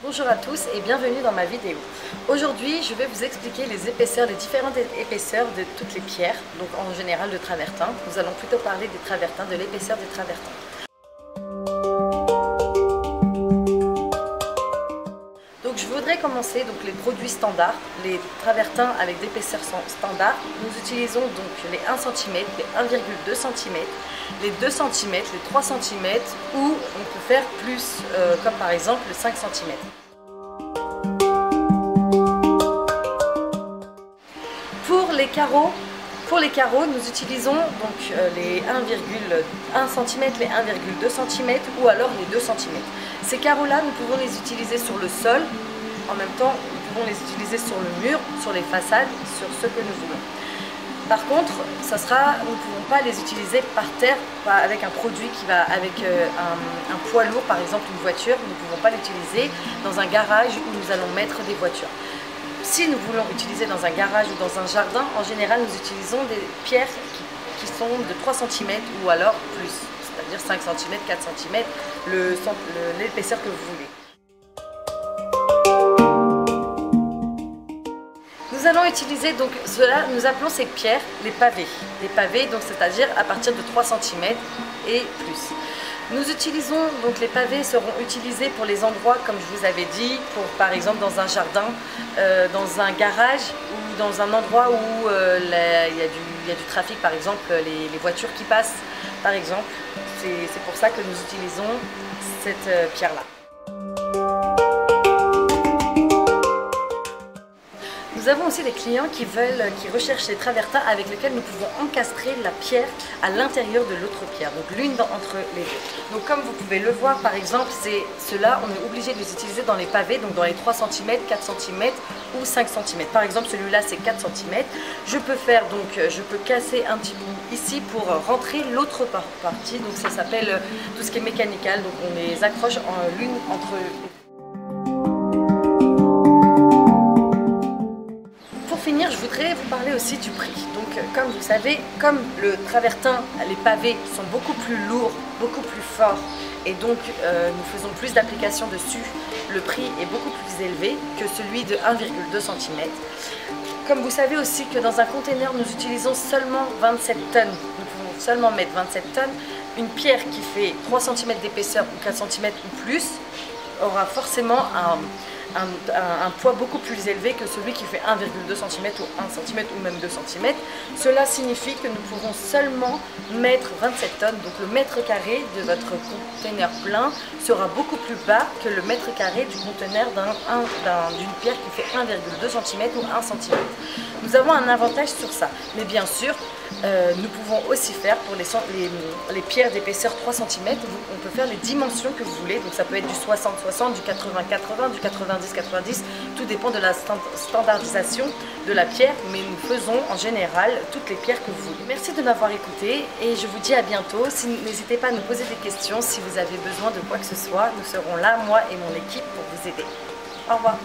Bonjour à tous et bienvenue dans ma vidéo. Aujourd'hui, je vais vous expliquer les épaisseurs, les différentes épaisseurs de toutes les pierres, donc en général de travertin. Nous allons plutôt parler des travertins, de l'épaisseur des travertins. Donc je voudrais commencer donc les produits standards, les travertins avec d'épaisseur standard. Nous utilisons donc les 1 cm, les 1,2 cm, les 2 cm, les 3 cm ou on peut faire plus comme par exemple le 5 cm. Pour les carreaux, nous utilisons donc les 1,1 cm, les 1,2 cm ou alors les 2 cm. Ces carreaux-là, nous pouvons les utiliser sur le sol. En même temps, nous pouvons les utiliser sur le mur, sur les façades, sur ce que nous voulons. Par contre, nous ne pouvons pas les utiliser par terre avec un produit qui va avec un poids lourd, par exemple une voiture. Nous ne pouvons pas l'utiliser dans un garage où nous allons mettre des voitures. Si nous voulons utiliser dans un garage ou dans un jardin, en général, nous utilisons des pierres qui sont de 3 cm ou alors plus, c'est-à-dire 5 cm, 4 cm, l'épaisseur que vous voulez. Nous allons utiliser donc cela, nous appelons ces pierres les pavés. Les pavés, donc c'est-à-dire à partir de 3 cm et plus. Nous utilisons, donc les pavés seront utilisés pour les endroits, comme je vous avais dit, pour par exemple dans un jardin, dans un garage ou dans un endroit où il y a du trafic, par exemple les voitures qui passent, par exemple. C'est pour ça que nous utilisons cette pierre-là. Nous avons aussi des clients qui recherchent des travertins avec lesquels nous pouvons encastrer la pierre à l'intérieur de l'autre pierre, donc l'une entre les deux. Donc comme vous pouvez le voir par exemple, ceux-là, on est obligé de les utiliser dans les pavés, donc dans les 3 cm, 4 cm ou 5 cm. Par exemple celui-là c'est 4 cm. Je peux casser un petit bout ici pour rentrer l'autre partie, donc ça s'appelle tout ce qui est mécanical, donc on les accroche l'une entre les. Je voudrais vous parler aussi du prix. Donc comme vous savez, comme le travertin, les pavés sont beaucoup plus lourds, beaucoup plus forts et donc nous faisons plus d'applications dessus, le prix est beaucoup plus élevé que celui de 1,2 cm. Comme vous savez aussi que dans un conteneur, nous utilisons seulement 27 tonnes. Nous pouvons seulement mettre 27 tonnes. Une pierre qui fait 3 cm d'épaisseur ou 4 cm ou plus aura forcément un poids beaucoup plus élevé que celui qui fait 1,2 cm ou 1 cm ou même 2 cm. Cela signifie que nous pouvons seulement mettre 27 tonnes, donc le mètre carré de votre conteneur plein sera beaucoup plus bas que le mètre carré du conteneur d'une pierre qui fait 1,2 cm ou 1 cm. Nous avons un avantage sur ça, mais bien sûr, nous pouvons aussi faire pour les pierres d'épaisseur 3 cm, on peut faire les dimensions que vous voulez, donc ça peut être du 60-60, du 80-80, du 90-90, tout dépend de la standardisation de la pierre, mais nous faisons en général toutes les pierres que vous voulez. Merci de m'avoir écouté et je vous dis à bientôt. N'hésitez pas à nous poser des questions si vous avez besoin de quoi que ce soit, nous serons là, moi et mon équipe, pour vous aider. Au revoir.